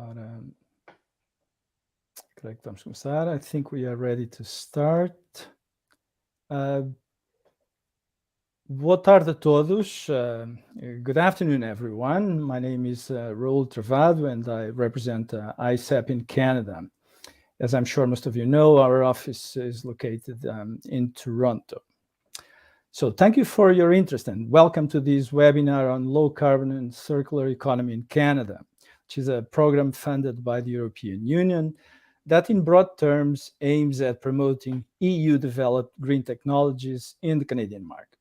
Ora, creio que vamos começar. I think we are ready to start. Boa tarde a todos. Good afternoon, everyone. My name is Raúl Travado, and I represent AICEP in Canada. As I'm sure most of you know, our office is located in Toronto. So thank you for your interest and welcome to this webinar on low carbon and circular economy in Canada, which is a program funded by the European Union that in broad terms aims at promoting EU-developed green technologies in the Canadian market.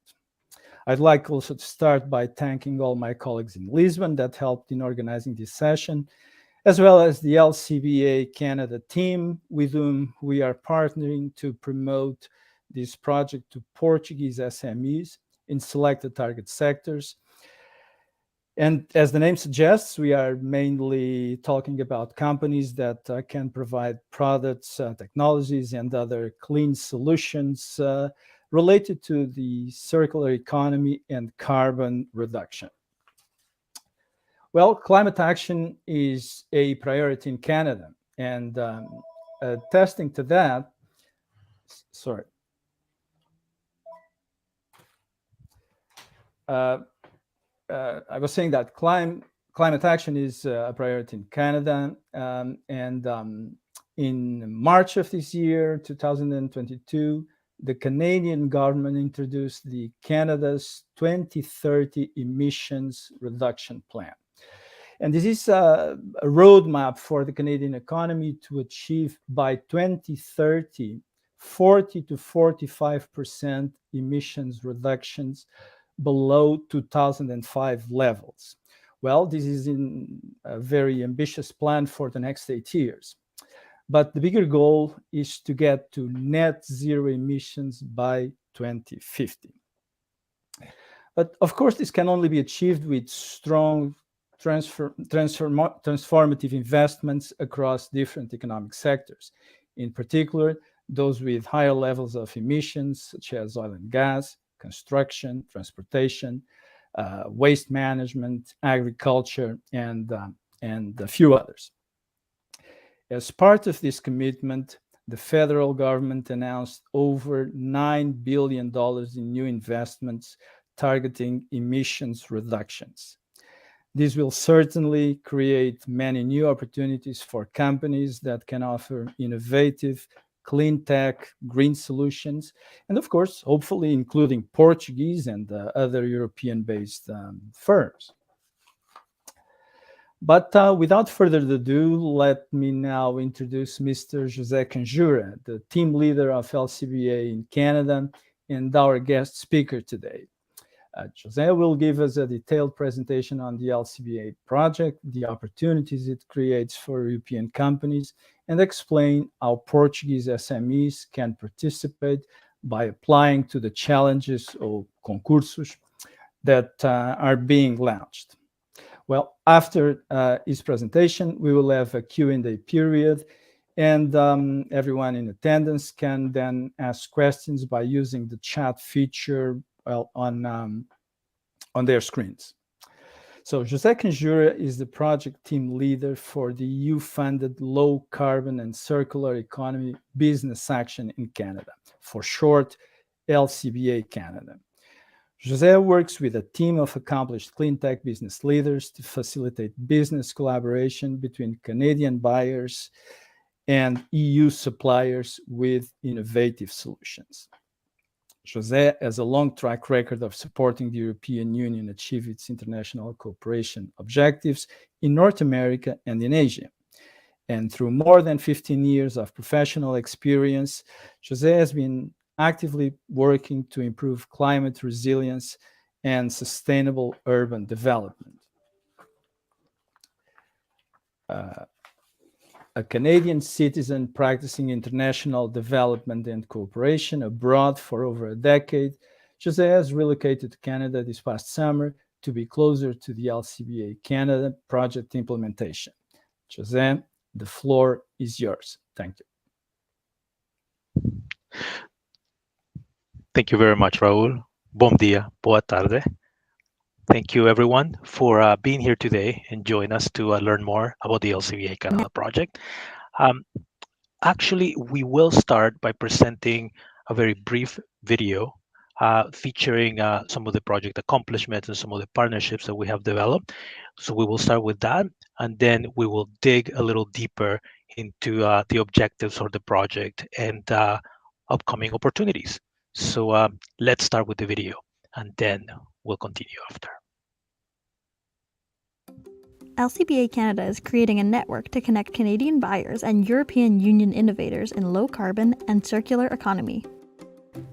I'd like also to start by thanking all my colleagues in Lisbon that helped in organizing this session, as well as the LCBA Canada team with whom we are partnering to promote this project to Portuguese SMEs in selected target sectors. And as the name suggests, we are mainly talking about companies that can provide products, technologies, and other clean solutions related to the circular economy and carbon reduction. Well, climate action is a priority in Canada, and attesting to that, I was saying that climate action is a priority in Canada, and in March of this year, 2022, the Canadian government introduced the Canada's 2030 emissions reduction plan. And this is a roadmap for the Canadian economy to achieve by 2030, 40 to 45% emissions reductions below 2005 levels. Well, this is a very ambitious plan for the next 8 years. But the bigger goal is to get to net zero emissions by 2050. But of course, this can only be achieved with strong transformative investments across different economic sectors. In particular, those with higher levels of emissions, such as oil and gas, construction, transportation, waste management, agriculture, and a few others. As part of this commitment, the federal government announced over $9 billion in new investments targeting emissions reductions. This will certainly create many new opportunities for companies that can offer innovative, clean tech, green solutions, and of course, hopefully including Portuguese and other European-based firms. But without further ado, let me now introduce Mr. José Conjura, the team leader of LCBA in Canada and our guest speaker today. José will give us a detailed presentation on the LCBA project, the opportunities it creates for European companies, and explain how Portuguese SMEs can participate by applying to the challenges or concursos that are being launched. Well, after his presentation, we will have a Q&A period, and everyone in attendance can then ask questions by using the chat feature on their screens. So José Conjura is the project team leader for the EU-funded Low Carbon and Circular Economy Business Action in Canada, for short, LCBA Canada. José works with a team of accomplished clean tech business leaders to facilitate business collaboration between Canadian buyers and EU suppliers with innovative solutions. José has a long track record of supporting the European Union achieve its international cooperation objectives in North America and in Asia. And through more than 15 years of professional experience, José has been actively working to improve climate resilience and sustainable urban development. A Canadian citizen practicing international development and cooperation abroad for over a decade, José has relocated to Canada this past summer to be closer to the LCBA Canada project implementation. José, the floor is yours. Thank you. Thank you very much, Raúl. Bom dia, boa tarde. Thank you, everyone, for being here today and join us to learn more about the LCBA Canada project. Um, Actually, we will start by presenting a very brief video featuring some of the project accomplishments and some of the partnerships that we have developed. So we will start with that, and then we will dig a little deeper into the objectives of the project and upcoming opportunities. So let's start with the video, and then we'll continue after. LCBA Canada is creating a network to connect Canadian buyers and European Union innovators in low carbon and circular economy.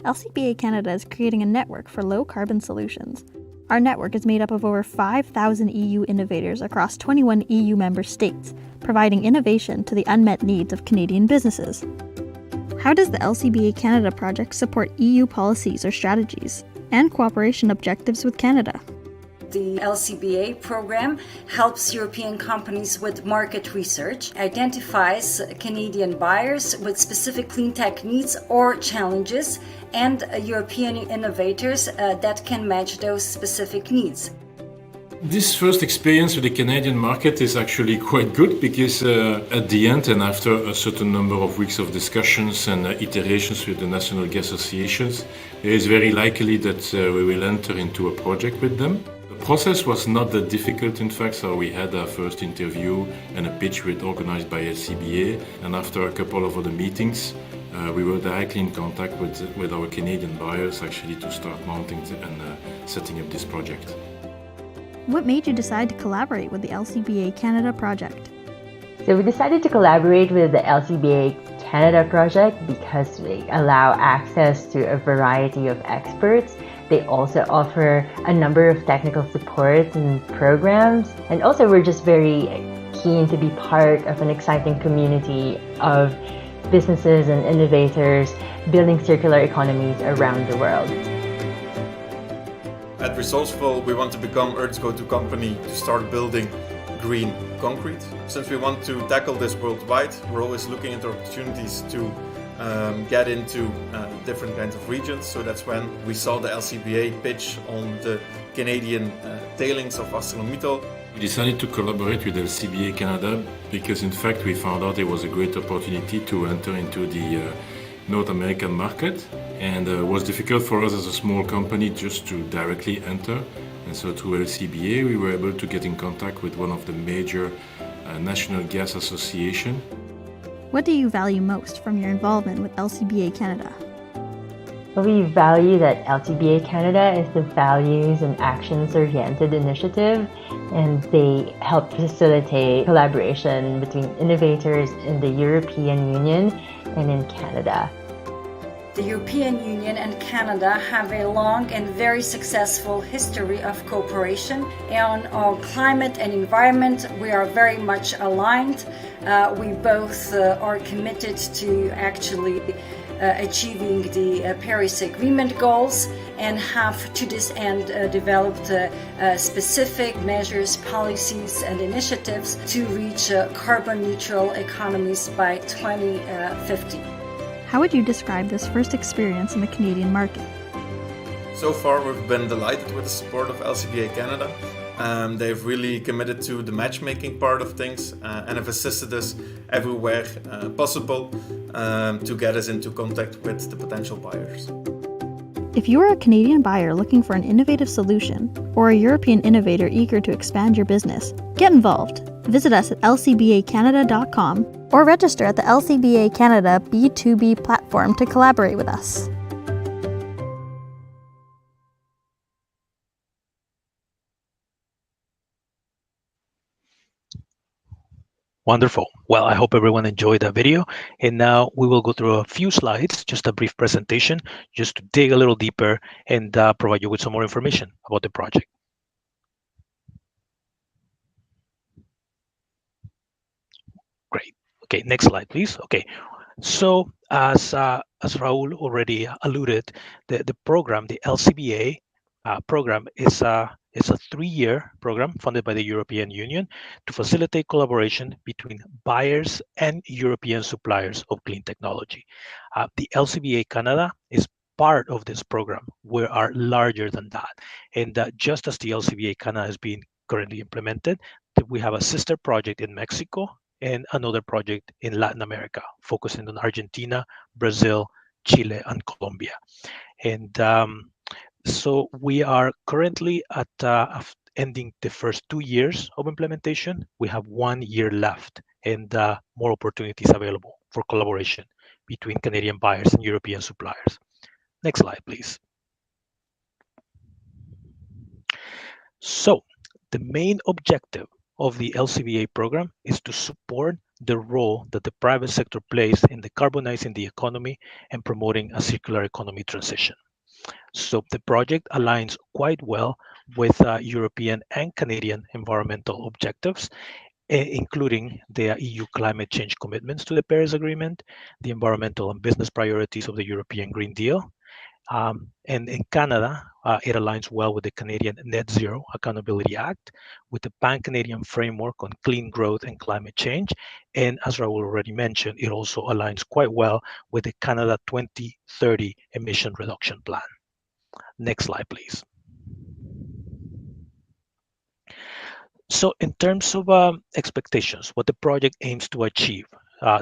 LCBA Canada is creating a network for low carbon solutions. Our network is made up of over 5,000 EU innovators across 21 EU member states, providing innovation to the unmet needs of Canadian businesses. How does the LCBA Canada project support EU policies or strategies and cooperation objectives with Canada? The LCBA program helps European companies with market research, identifies Canadian buyers with specific clean tech needs or challenges, and European innovators that can match those specific needs. This first experience with the Canadian market is actually quite good because at the end and after a certain number of weeks of discussions and iterations with the national gas associations, it is very likely that we will enter into a project with them. The process was not that difficult, in fact, so we had our first interview and a pitch organized by LCBA, and after a couple of other meetings, we were directly in contact with our Canadian buyers actually to start mounting and setting up this project. What made you decide to collaborate with the LCBA Canada project? So we decided to collaborate with the LCBA Canada project because they allow access to a variety of experts. They also offer a number of technical supports and programs. And also we're just very keen to be part of an exciting community of businesses and innovators building circular economies around the world. At Resourceful, we want to become Earth's go-to company to start building green concrete. Since we want to tackle this worldwide, we're always looking into opportunities to get into different kinds of regions. So that's when we saw the LCBA pitch on the Canadian tailings of ArcelorMittal. We decided to collaborate with LCBA Canada because in fact we found out it was a great opportunity to enter into the North American market, and it was difficult for us as a small company just to directly enter. And so through LCBA we were able to get in contact with one of the major national gas associations. What do you value most from your involvement with LCBA Canada? What we value at LCBA Canada is the values and actions-oriented initiative, and they help facilitate collaboration between innovators in the European Union and in Canada. The European Union and Canada have a long and very successful history of cooperation. On our climate and environment, we are very much aligned. We both are committed to actually achieving the Paris Agreement goals and have to this end developed specific measures, policies and initiatives to reach carbon neutral economies by 2050. How would you describe this first experience in the Canadian market? So far we've been delighted with the support of LCBA Canada. They've really committed to the matchmaking part of things and have assisted us everywhere possible to get us into contact with the potential buyers. If you are a Canadian buyer looking for an innovative solution or a European innovator eager to expand your business, get involved. Visit us at lcbacanada.com or register at the LCBA Canada B2B platform to collaborate with us. Wonderful. Well, I hope everyone enjoyed that video. And now we will go through a few slides, just a brief presentation, just to dig a little deeper and provide you with some more information about the project. Great. Okay, next slide, please. Okay. So as Raúl already alluded, the program, the LCBA program is a 3-year program funded by the European Union to facilitate collaboration between buyers and European suppliers of clean technology. The LCBA Canada is part of this program, we are larger than that. And just as the LCBA Canada is being currently implemented, we have a sister project in Mexico and another project in Latin America, focusing on Argentina, Brazil, Chile, and Colombia. And so we are currently at ending the first 2 years of implementation. We have 1 year left and more opportunities available for collaboration between Canadian buyers and European suppliers. Next slide, please. So the main objective of the LCBA program is to support the role that the private sector plays in decarbonizing the economy and promoting a circular economy transition. So the project aligns quite well with European and Canadian environmental objectives, including the EU climate change commitments to the Paris Agreement, the environmental and business priorities of the European Green Deal. And in Canada, it aligns well with the Canadian Net Zero Accountability Act, with the Pan-Canadian Framework on Clean Growth and Climate Change. And as Raúl already mentioned, it also aligns quite well with the Canada 2030 Emission Reduction Plan. Next slide, please. So in terms of expectations, what the project aims to achieve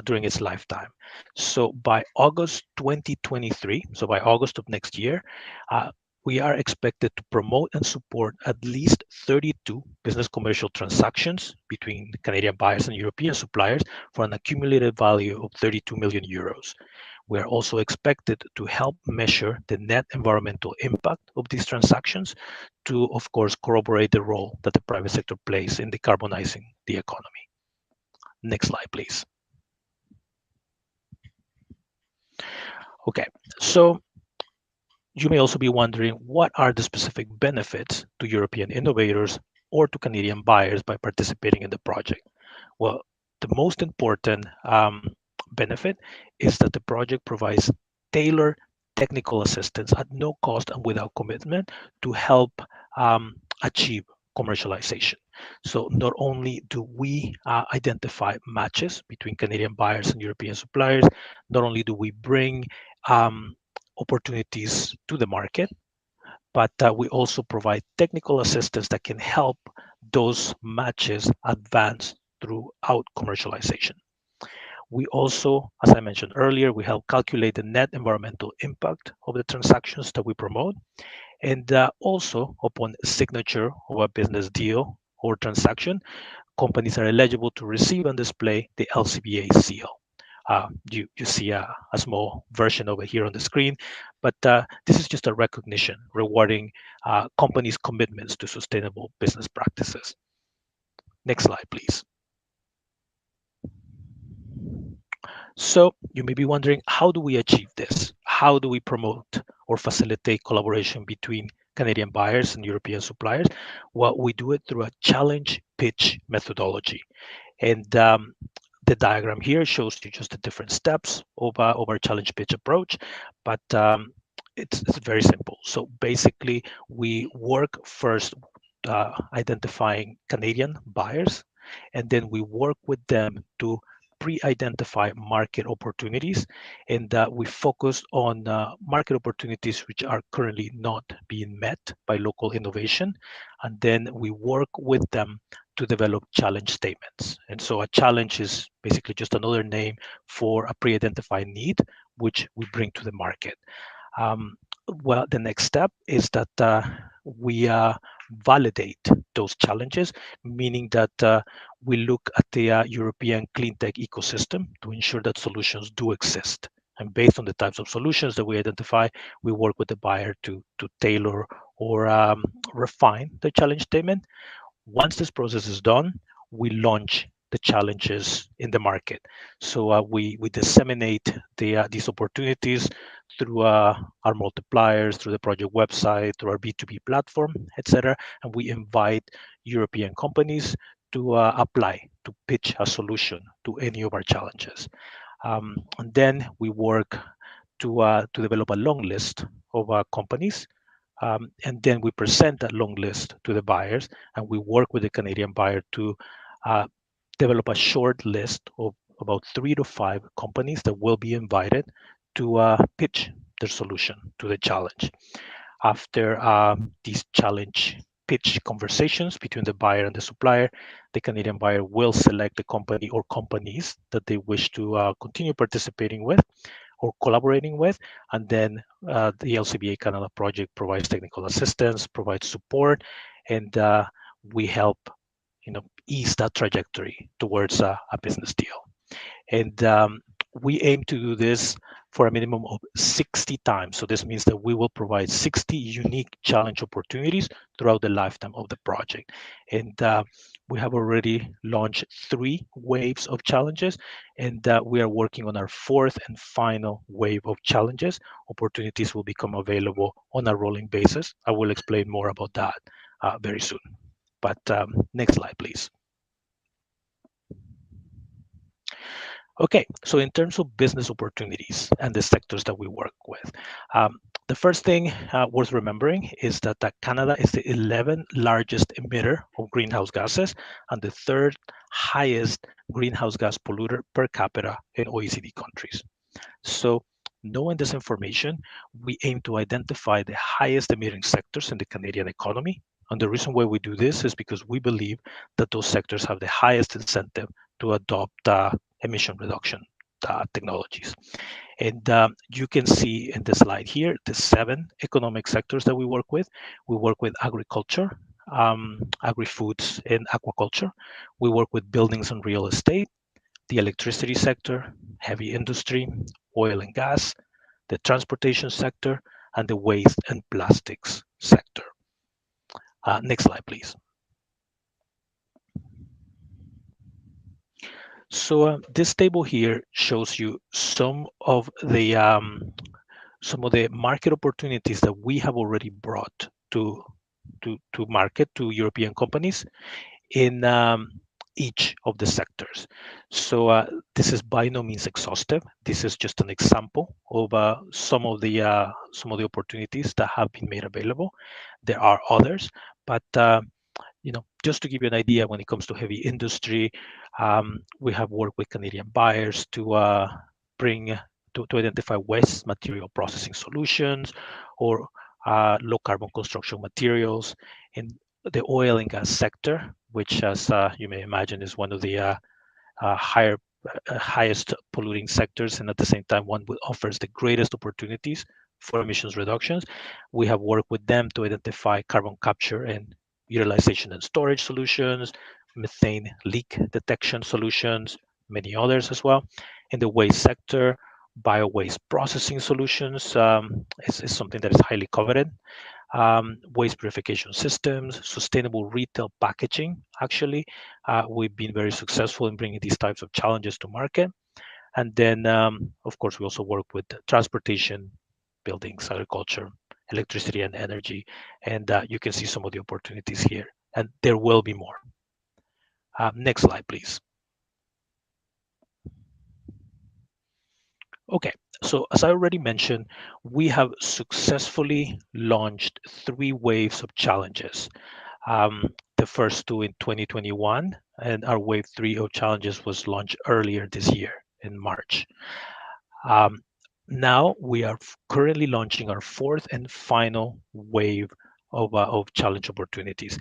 during its lifetime. So by August 2023, so by August of next year, we are expected to promote and support at least 32 business commercial transactions between Canadian buyers and European suppliers for an accumulated value of 32 million euros. We are also expected to help measure the net environmental impact of these transactions to, of course, corroborate the role that the private sector plays in decarbonizing the economy. Next slide, please. Okay, so you may also be wondering, what are the specific benefits to European innovators or to Canadian buyers by participating in the project? Well, the most important benefit is that the project provides tailored technical assistance at no cost and without commitment to help achieve commercialization. So not only do we identify matches between Canadian buyers and European suppliers, not only do we bring opportunities to the market, but we also provide technical assistance that can help those matches advance throughout commercialization. We also, as I mentioned earlier, we help calculate the net environmental impact of the transactions that we promote. And also, upon signature of a business deal or transaction, companies are eligible to receive and display the LCBA seal. You see a small version over here on the screen, but this is just a recognition rewarding companies' commitments to sustainable business practices. Next slide, please. So you may be wondering, how do we achieve this? How do we promote or facilitate collaboration between Canadian buyers and European suppliers? Well, we do it through a challenge pitch methodology. And the diagram here shows you just the different steps of our challenge pitch approach, but it's very simple. So basically, we work first identifying Canadian buyers, and then we work with them to pre-identify market opportunities, and we focus on market opportunities which are currently not being met by local innovation, and then we work with them to develop challenge statements. And so a challenge is basically just another name for a pre-identified need which we bring to the market. Well, the next step is that we validate those challenges, meaning that we look at the European cleantech ecosystem to ensure that solutions do exist. And based on the types of solutions that we identify, we work with the buyer to tailor or refine the challenge statement. Once this process is done, we launch the challenges in the market. So we disseminate these opportunities through our multipliers, through the project website, through our B2B platform, etc. And we invite European companies to apply, to pitch a solution to any of our challenges. And then we work to develop a long list of companies. And then we present that long list to the buyers, and we work with the Canadian buyer to develop a short list of about 3 to 5 companies that will be invited to pitch their solution to the challenge. After these challenge pitch conversations between the buyer and the supplier, the Canadian buyer will select the company or companies that they wish to continue participating with or collaborating with, and then the LCBA Canada project provides technical assistance, provides support, and we help ease that trajectory towards a business deal. And we aim to do this for a minimum of 60 times. So this means that we will provide 60 unique challenge opportunities throughout the lifetime of the project. And we have already launched 3 waves of challenges, and we are working on our 4th and final wave of challenges. Opportunities will become available on a rolling basis. I will explain more about that very soon. But next slide, please. Okay, so in terms of business opportunities and the sectors that we work with, the first thing worth remembering is that Canada is the 11th largest emitter of greenhouse gases and the 3rd highest greenhouse gas polluter per capita in OECD countries. So knowing this information, we aim to identify the highest emitting sectors in the Canadian economy. And the reason why we do this is because we believe that those sectors have the highest incentive to adopt emission reduction technologies. And you can see in the slide here the 7 economic sectors that we work with. We work with agriculture, agri-foods, and aquaculture. We work with buildings and real estate, the electricity sector, heavy industry, oil and gas, the transportation sector, and the waste and plastics sector. Next slide, please. So this table here shows you some of the market opportunities that we have already brought to market to European companies in each of the sectors. So this is by no means exhaustive. This is just an example of some of the opportunities that have been made available. There are others, but just to give you an idea, when it comes to heavy industry, we have worked with Canadian buyers to identify waste material processing solutions or low carbon construction materials. In the oil and gas sector, which, as you may imagine, is one of the highest polluting sectors, and at the same time one that offers the greatest opportunities for emissions reductions, we have worked with them to identify carbon capture and utilization and storage solutions, methane leak detection solutions, many others as well. In the waste sector, bio-waste processing solutions is something that is highly coveted. Waste purification systems, sustainable retail packaging. Actually, we've been very successful in bringing these types of challenges to market. And then, of course, we also work with transportation, buildings, agriculture, electricity and energy, and you can see some of the opportunities here, and there will be more. Next slide, please. Okay, so as I already mentioned, we have successfully launched 3 waves of challenges. The first 2 in 2021, and our wave 3 of challenges was launched earlier this year in March. Now we are currently launching our 4th and final wave of challenge opportunities.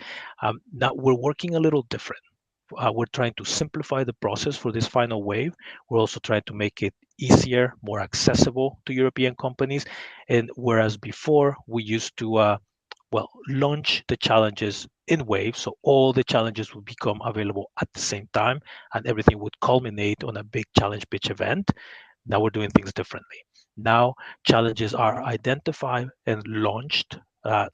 Now we're working a little different. We're trying to simplify the process for this final wave. We're also trying to make it easier, more accessible to European companies. And whereas before we used to launch the challenges in waves, so all the challenges would become available at the same time and everything would culminate on a big challenge pitch event. Now we're doing things differently. Now challenges are identified and launched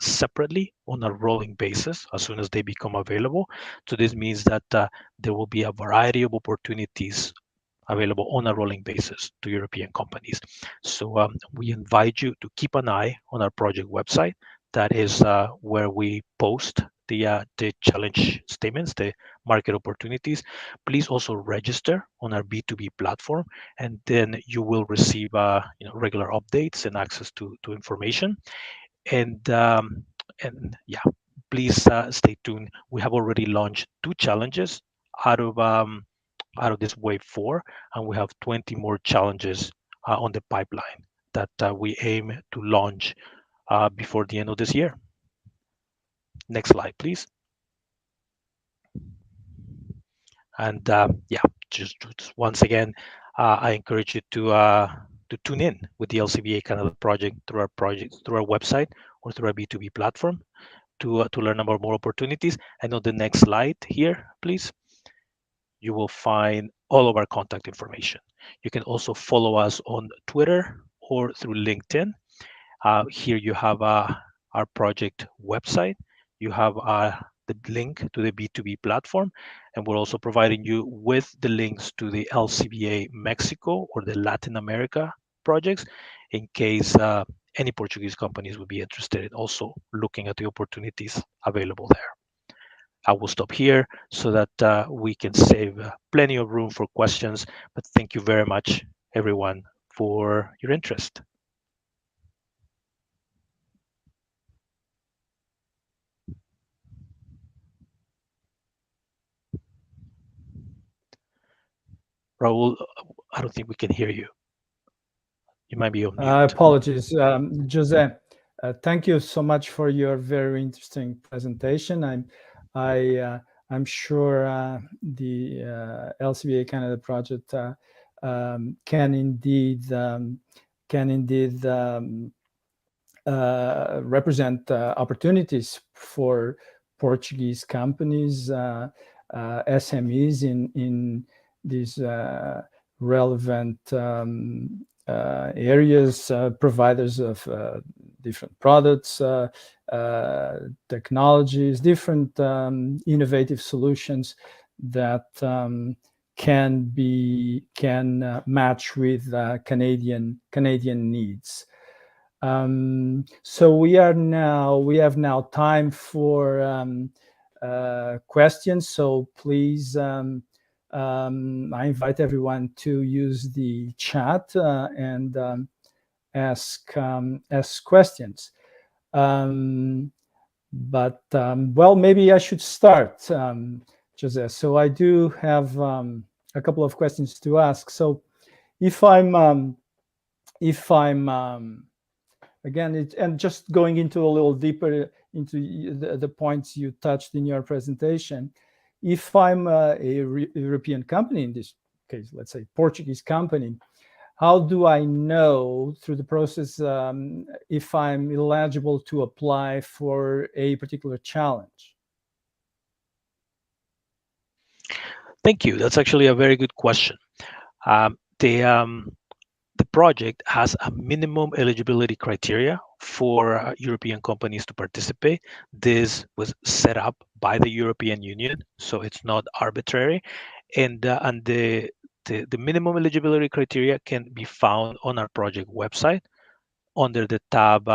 separately on a rolling basis as soon as they become available. So this means that there will be a variety of opportunities available on a rolling basis to European companies. So we invite you to keep an eye on our project website. That is where we post the challenge statements, the market opportunities. Please also register on our B2B platform, and then you will receive regular updates and access to information. And yeah, please stay tuned. We have already launched 2 challenges out of this wave 4, and we have 20 more challenges on the pipeline that we aim to launch before the end of this year. Next slide, please. And just once again, I encourage you to tune in with the LCBA Canada project through our website or through our B2B platform to learn about more opportunities. And on the next slide here, please, you will find all of our contact information. You can also follow us on Twitter or through LinkedIn. Here you have our project website. You have the link to the B2B platform, and we're also providing you with the links to the LCBA Mexico or the Latin America projects in case any Portuguese companies would be interested in also looking at the opportunities available there. I will stop here so that we can save plenty of room for questions, but thank you very much, everyone, for your interest. Raúl, I don't think we can hear you. You might be on mute. Apologies, Jose. Thank you so much for your very interesting presentation. I'm sure the LCBA Canada project can indeed represent opportunities for Portuguese companies, SMEs in these relevant areas, providers of different products, technologies, different innovative solutions that can match with Canadian needs. So we have now time for questions. So please, I invite everyone to use the chat and ask questions. Well, maybe I should start, Jose. So I do have a couple of questions to ask. So if I'm again, and just going into a little deeper into the points you touched in your presentation, if I'm a European company, in this case, let's say Portuguese company, how do I know through the process if I'm eligible to apply for a particular challenge? Thank you. That's actually a very good question. The project has a minimum eligibility criteria for European companies to participate. This was set up by the European Union, so it's not arbitrary. And the minimum eligibility criteria can be found on our project website under the tab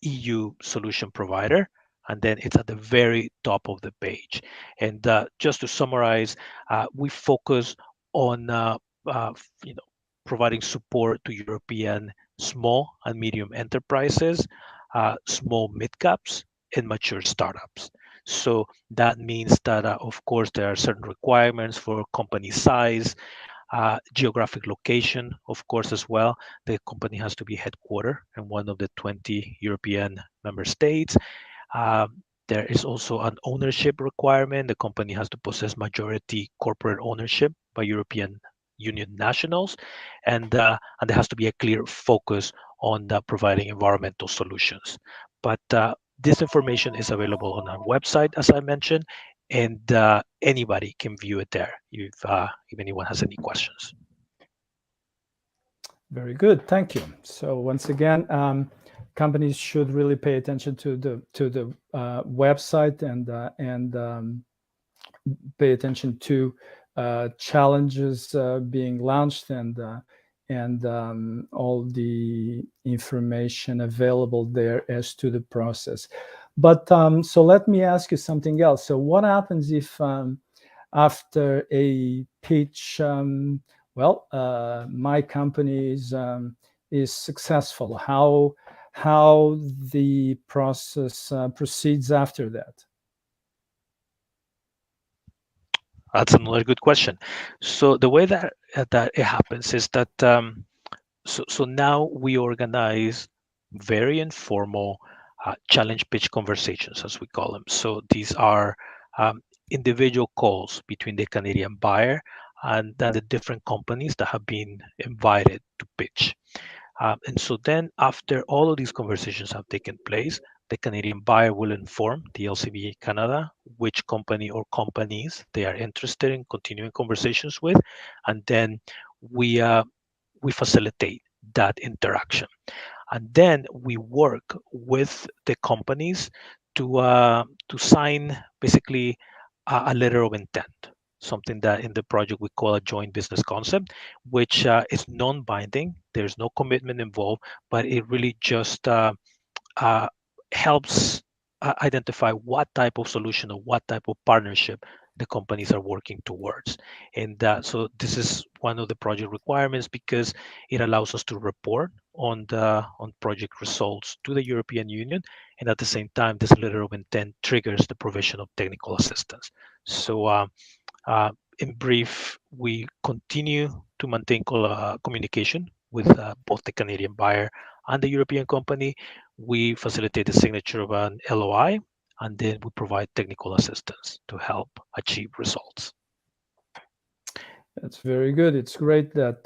EU Solution Provider, and then it's at the very top of the page. And just to summarize, we focus on providing support to European small and medium enterprises, small mid-caps, and mature startups. So that means that, of course, there are certain requirements for company size, geographic location, of course, as well. The company has to be headquartered in one of the 20 European member states. There is also an ownership requirement. The company has to possess majority corporate ownership by European Union nationals, and there has to be a clear focus on providing environmental solutions. But this information is available on our website, as I mentioned, and anybody can view it there if anyone has any questions. Very good, thank you. So once again, companies should really pay attention to the website and pay attention to challenges being launched and all the information available there as to the process. But so let me ask you something else. So what happens if after a pitch, my company is successful? How the process proceeds after that? That's another good question. So the way that it happens is that So now we organize very informal challenge pitch conversations, as we call them. So these are individual calls between the Canadian buyer and then the different companies that have been invited to pitch. And so then after all of these conversations have taken place, the Canadian buyer will inform the LCBA Canada which company or companies they are interested in continuing conversations with, and then we facilitate that interaction. And then we work with the companies to sign basically a letter of intent, something that in the project we call a joint business concept, which is non-binding. There's no commitment involved, but it really just uh, helps identify what type of solution or what type of partnership the companies are working towards. And so this is one of the project requirements because it allows us to report on project results to the European Union, and at the same time, this letter of intent triggers the provision of technical assistance. So in brief, we continue to maintain communication with both the Canadian buyer and the European company. We facilitate the signature of an LOI, and then we provide technical assistance to help achieve results. That's very good. It's great that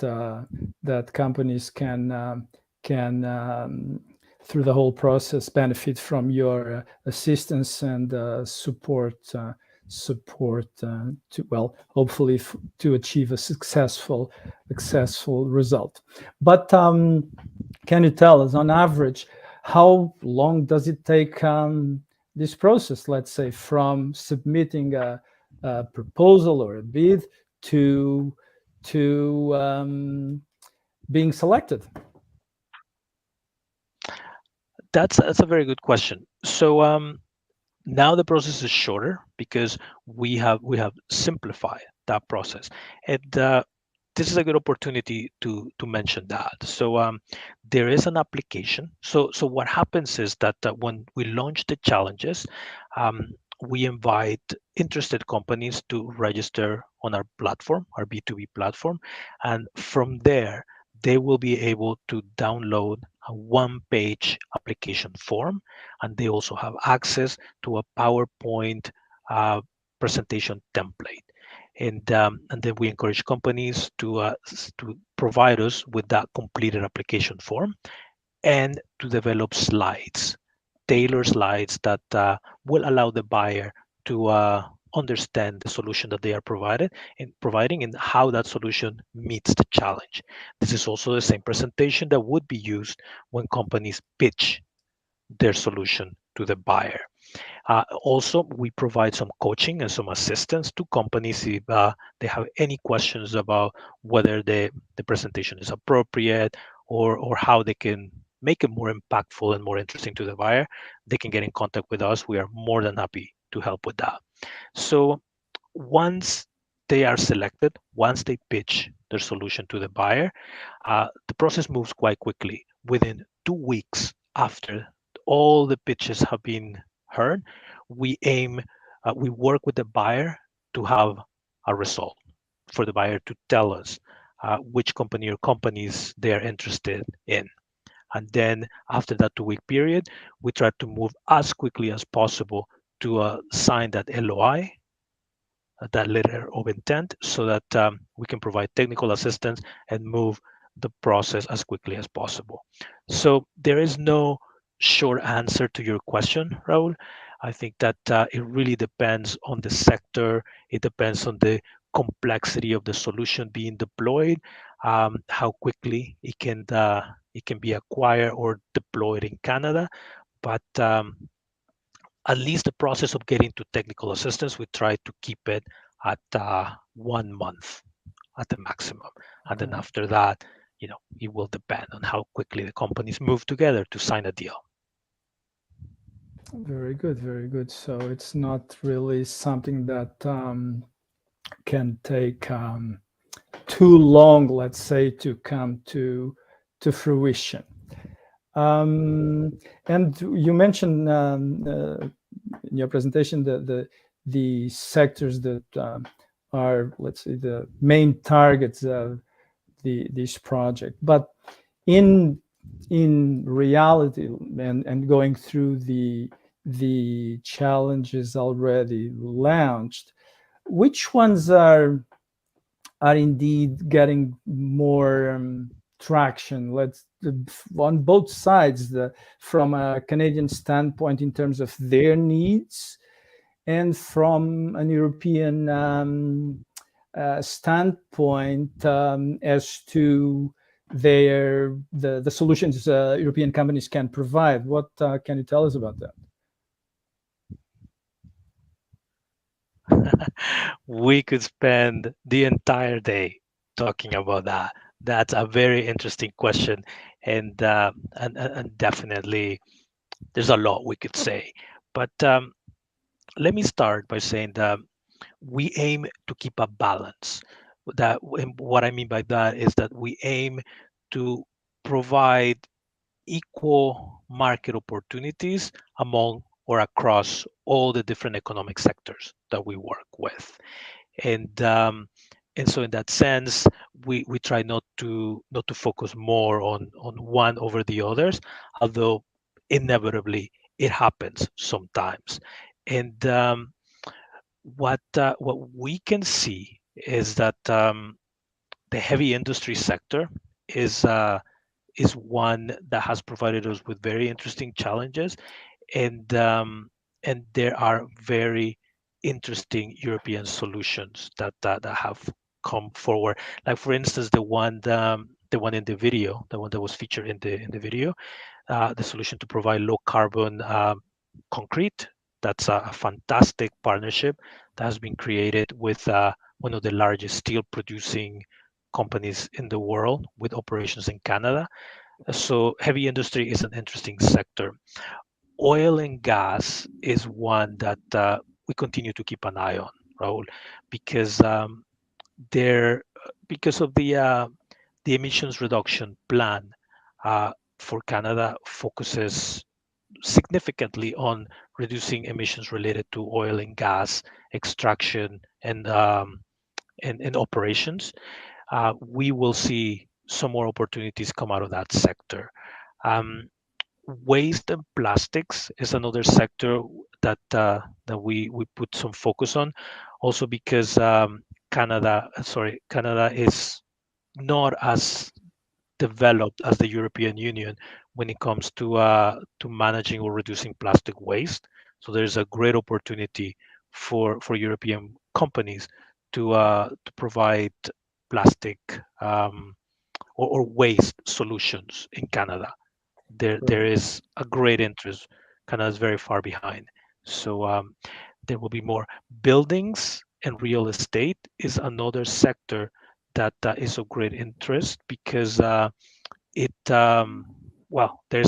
that companies can through the whole process benefit from your assistance and support to hopefully to achieve a successful result. But can you tell us on average how long does it take this process, let's say from submitting a proposal or a bid to being selected? That's a very good question. So now the process is shorter because we have simplified that process, and this is a good opportunity to mention that. So there is an application. So what happens is that when we launch the challenges, we invite interested companies to register on our platform, our B2B platform, and from there they will be able to download a one-page application form, and they also have access to a PowerPoint presentation template. And then we encourage companies to provide us with that completed application form and to develop slides, tailored slides that will allow the buyer to understand the solution that they are providing and how that solution meets the challenge. This is also the same presentation that would be used when companies pitch their solution to the buyer. Also, we provide some coaching and some assistance to companies if they have any questions about whether the presentation is appropriate or how they can make it more impactful and more interesting to the buyer. They can get in contact with us. We are more than happy to help with that. So once they are selected, once they pitch their solution to the buyer, the process moves quite quickly. Within 2 weeks after all the pitches have been heard, we work with the buyer to have a result, for the buyer to tell us which company or companies they are interested in. And then after that 2-week period, we try to move as quickly as possible to sign that LOI, that letter of intent, so that we can provide technical assistance and move the process as quickly as possible. So there is no short answer to your question, Raúl. I think that it really depends on the sector. It depends on the complexity of the solution being deployed, how quickly it can be acquired or deployed in Canada. But at least the process of getting to technical assistance, we try to keep it at 1 month at the maximum. And then after that, it will depend on how quickly the companies move together to sign a deal. Very good, very good. So it's not really something that can take too long, let's say, to come to fruition. And you mentioned in your presentation the sectors that are, let's say, the main targets of this project. But in reality, and going through the challenges already launched, which ones are indeed getting more traction? Let's on both sides, from a Canadian standpoint in terms of their needs, and from an European standpoint as to the solutions European companies can provide. What can you tell us about that? We could spend the entire day talking about that. That's a very interesting question, and definitely there's a lot we could say. But let me start by saying that we aim to keep a balance. That what I mean by that is that we aim to provide equal market opportunities among or across all the different economic sectors that we work with. And so in that sense, we try not to focus more on one over the others, although inevitably it happens sometimes. And what we can see is that the heavy industry sector is one that has provided us with very interesting challenges, and there are very interesting European solutions that have come forward. Like for instance, the one in the video, the one that was featured in the video, the solution to provide low carbon concrete. That's a fantastic partnership that has been created with one of the largest steel producing companies in the world with operations in Canada. So heavy industry is an interesting sector. Oil and gas is one that we continue to keep an eye on, Raul, because because of the emissions reduction plan for Canada focuses significantly on reducing emissions related to oil and gas extraction and operations. We will see some more opportunities come out of that sector. Waste and plastics is another sector that we put some focus on, also because Canada is not as developed as the European Union when it comes to managing or reducing plastic waste. So there's a great opportunity for European companies to provide plastic or waste solutions in Canada. There is a great interest. Canada is very far behind, so there will be more. Buildings and real estate is another sector that is of great interest because there's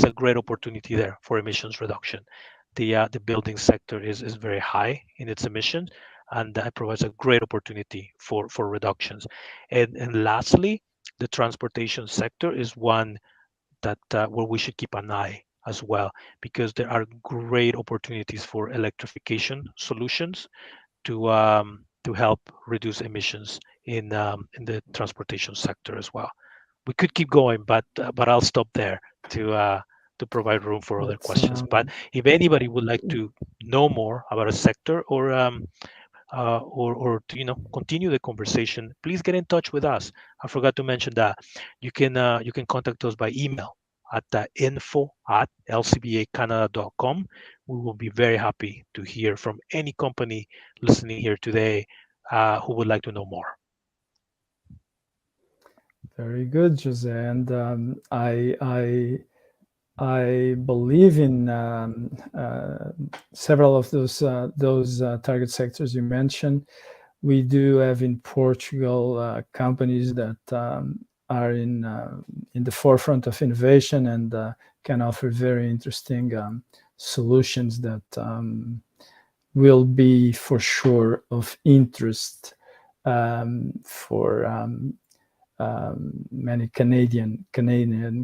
a great opportunity there for emissions reduction. The building sector is very high in its emissions, and that provides a great opportunity for reductions. And lastly, the transportation sector is one that where we should keep an eye as well, because there are great opportunities for electrification solutions to help reduce emissions in the transportation sector as well. We could keep going, but I'll stop there to provide room for other questions. But if anybody would like to know more about a sector or to continue the conversation, please get in touch with us. I forgot to mention that you can contact us by email at info@lcbacanada.com. We will be very happy to hear from any company listening here today who would like to know more. Very good, Jose. And I believe in several of those target sectors you mentioned. We do have in Portugal companies that are in the forefront of innovation and can offer very interesting solutions that will be for sure of interest for many Canadian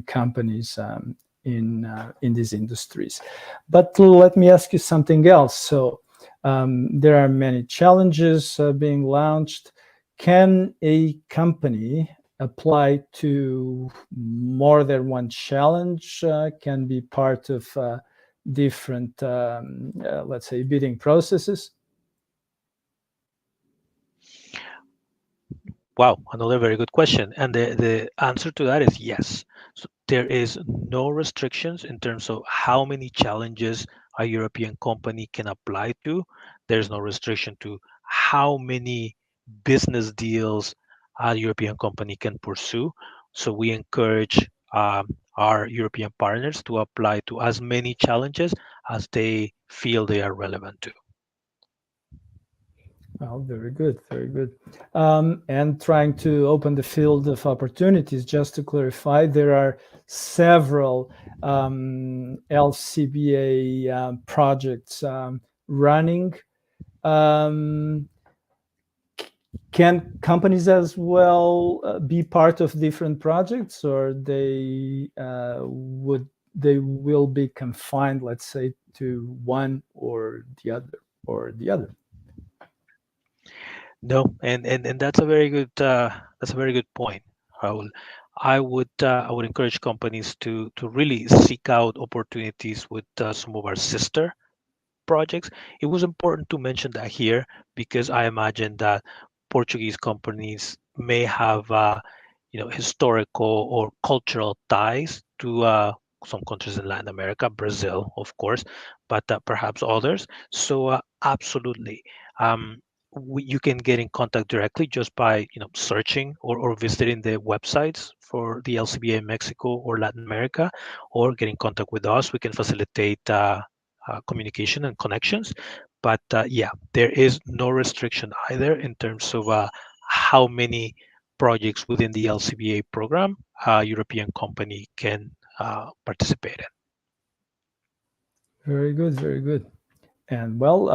companies in these industries. But let me ask you something else. So there are many challenges being launched. Can a company apply to more than one challenge, can be part of different, let's say, bidding processes? Wow, another very good question. And the answer to that is yes. So there is no restrictions in terms of how many challenges a European company can apply to. There's no restriction to how many business deals a European company can pursue. So we encourage our European partners to apply to as many challenges as they feel they are relevant to. Well, very good, very good. And trying to open the field of opportunities, just to clarify, there are several LCBA projects running. Can companies as well be part of different projects, or they will be confined, let's say, to one or the other? No, and that's a very good point, Raul. I would encourage companies to really seek out opportunities with some of our sister projects. It was important to mention that here because I imagine that Portuguese companies may have historical or cultural ties to some countries in Latin America, Brazil, of course, but perhaps others. So absolutely. Um, you can get in contact directly just by searching or visiting the websites for the LCBA in Mexico or Latin America, or get in contact with us. We can facilitate communication and connections. But yeah, there is no restriction either in terms of how many projects within the LCBA program a European company can participate in. Very good, very good. And well,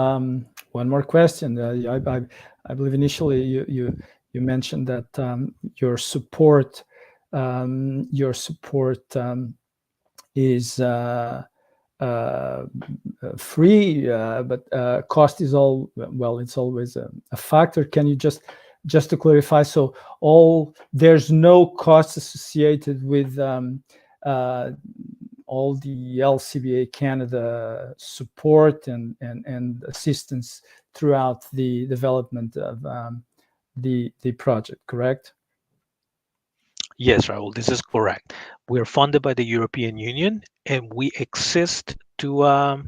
one more question. I believe initially you mentioned that your support is free, but cost is it's always a factor. Can you just to clarify? So there's no cost associated with all the LCBA Canada support and assistance throughout the development of the project, correct? Yes, Raul, this is correct. We are funded by the European Union, and we exist to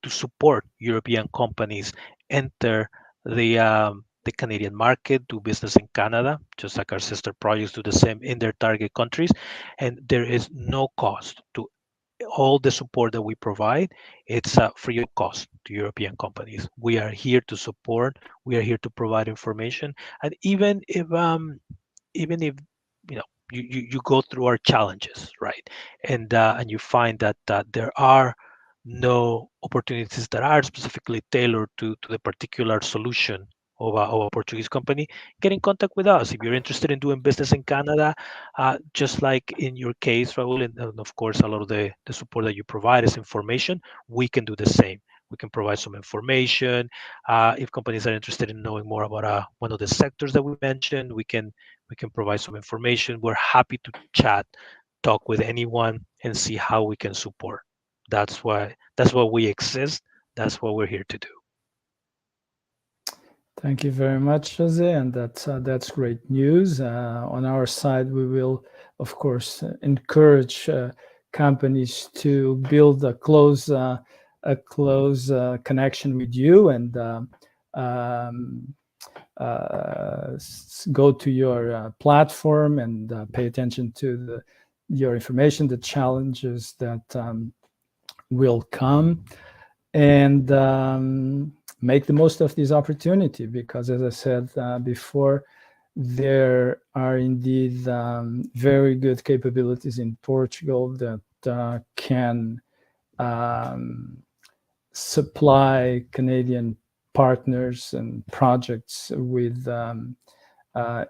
support European companies enter the Canadian market, do business in Canada, just like our sister projects do the same in their target countries. And there is no cost to all the support that we provide. It's free of cost to European companies. We are here to support. We are here to provide information, and even if you go through our challenges, right, and you find that there are no opportunities that are specifically tailored to the particular solution of a Portuguese company, get in contact with us. If you're interested in doing business in Canada, just like in your case, Raul, and of course, a lot of the support that you provide is information, we can do the same. We can provide some information. If companies are interested in knowing more about one of the sectors that we mentioned, we can provide some information. We're happy to chat, talk with anyone, and see how we can support. That's why we exist. That's what we're here to do. Thank you very much, Jose, and that's great news. On our side, we will, of course, encourage companies to build a close connection with you and go to your platform and pay attention to your information, the challenges that will come, and make the most of this opportunity, because as I said before, there are indeed very good capabilities in Portugal that can supply Canadian partners and projects with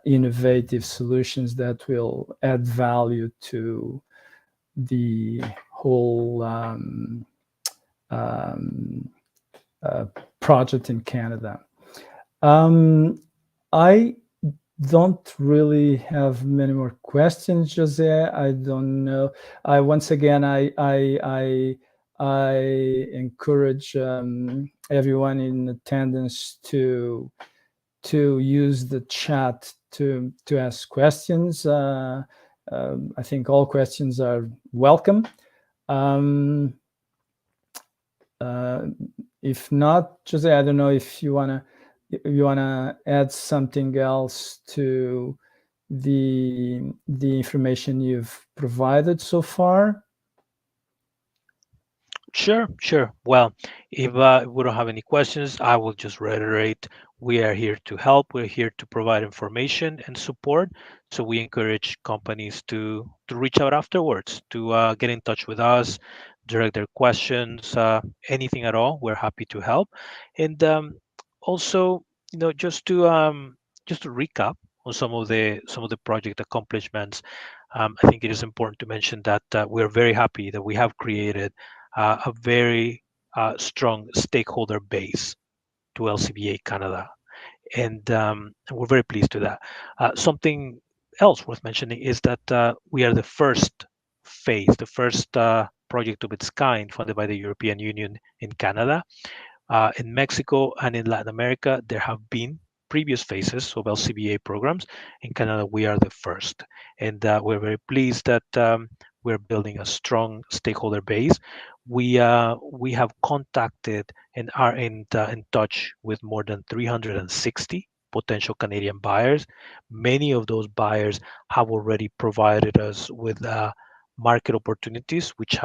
innovative solutions that will add value to the whole project in Canada. I don't really have many more questions, Jose. I don't know. Once again, I encourage everyone in attendance to use the chat to ask questions. I think all questions are welcome. If not, Jose, I don't know if you wanna add something else to the information you've provided so far. Sure. Well, if we don't have any questions, I will just reiterate, we are here to help. We're here to provide information and support. So we encourage companies to reach out afterwards, to get in touch with us, direct their questions, anything at all. We're happy to help. And also, just to recap on some of the project accomplishments, I think it is important to mention that we're very happy that we have created a very strong stakeholder base to LCBA Canada, and we're very pleased with that. Something else worth mentioning is that we are the first phase, the first project of its kind funded by the European Union in Canada. In Mexico and in Latin America, there have been previous phases of LCBA programs. In Canada, we are the first. And we're very pleased that we're building a strong stakeholder base. We have contacted and are in touch with more than 360 potential Canadian buyers. Many of those buyers have already provided us with market opportunities, which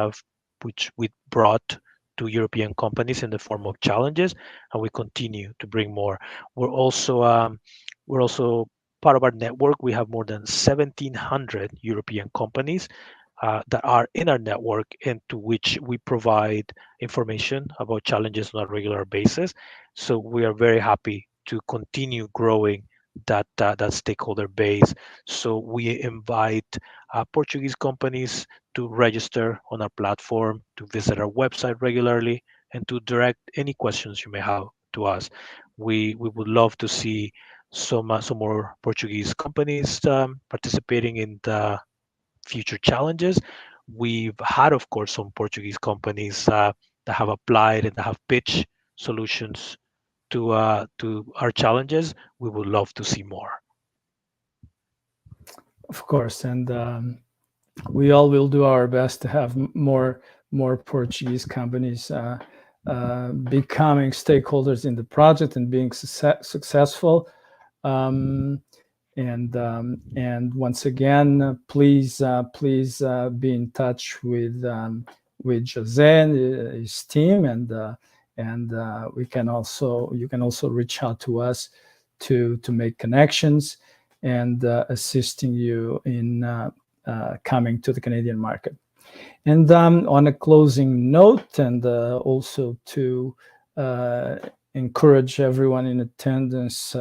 we brought to European companies in the form of challenges, and we continue to bring more. We're also part of our network. We have more than 1,700 European companies that are in our network, and to which we provide information about challenges on a regular basis. So we are very happy to continue growing that stakeholder base. So we invite Portuguese companies to register on our platform, to visit our website regularly, and to direct any questions you may have to us. We would love to see some more Portuguese companies participating in the future challenges. We've had, of course, some Portuguese companies that have applied and that have pitched solutions to our challenges. We would love to see more. Of course, and we all will do our best to have more Portuguese companies becoming stakeholders in the project and being successful. And once again, please be in touch with Jose and his team, and you can also reach out to us to make connections and assisting you in coming to the Canadian market. And on a closing note, and also to encourage everyone in attendance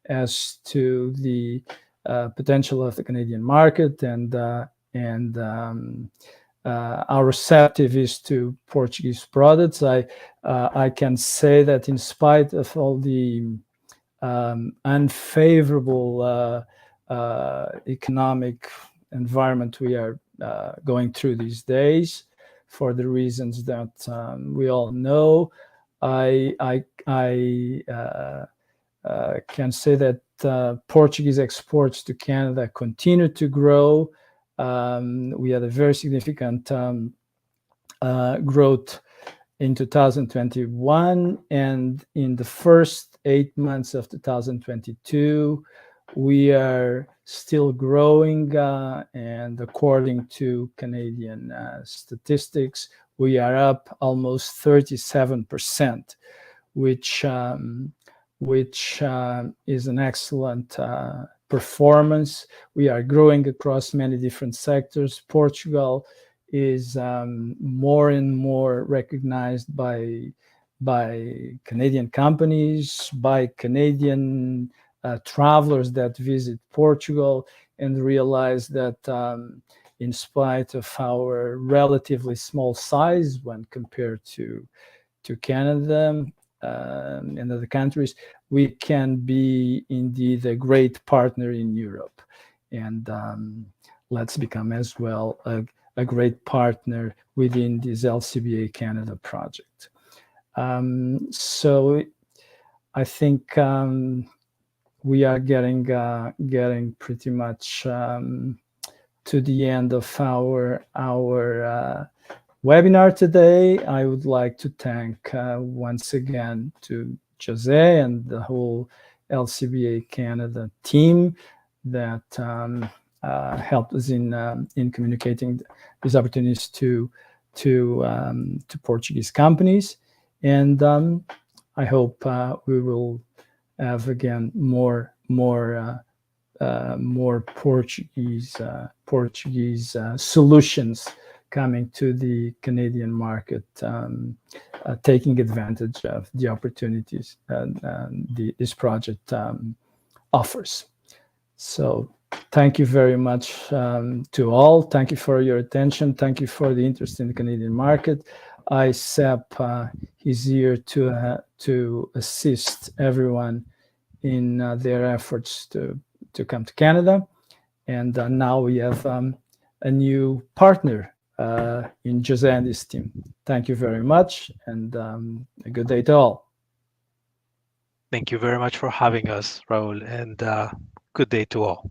as to the potential of the Canadian market, and our receptive is to Portuguese products. I can say that in spite of all the unfavorable economic environment we are going through these days, for the reasons that we all know, I can say that Portuguese exports to Canada continue to grow. We had a very significant growth in 2021, and in the first 8 months of 2022, we are still growing, and according to Canadian statistics, we are up almost 37%, which is an excellent performance. We are growing across many different sectors. Portugal is more and more recognized by Canadian companies, by Canadian travelers that visit Portugal, and realize that in spite of our relatively small size when compared to Canada, in other countries, we can be indeed a great partner in Europe. And let's become as well a great partner within this LCBA Canada project. So I think we are getting pretty much to the end of our webinar today. I would like to thank once again to Jose and the whole LCBA Canada team that helped us in communicating these opportunities to Portuguese companies, and I hope we will have again more Portuguese solutions coming to the Canadian market, taking advantage of the opportunities this project offers. So thank you very much to all. Thank you for your attention. Thank you for the interest in the Canadian market. AICEP is here to assist everyone in their efforts to come to Canada. And now we have a new partner in Jose and his team. Thank you very much, and a good day to all. Thank you very much for having us, Raúl, and good day to all.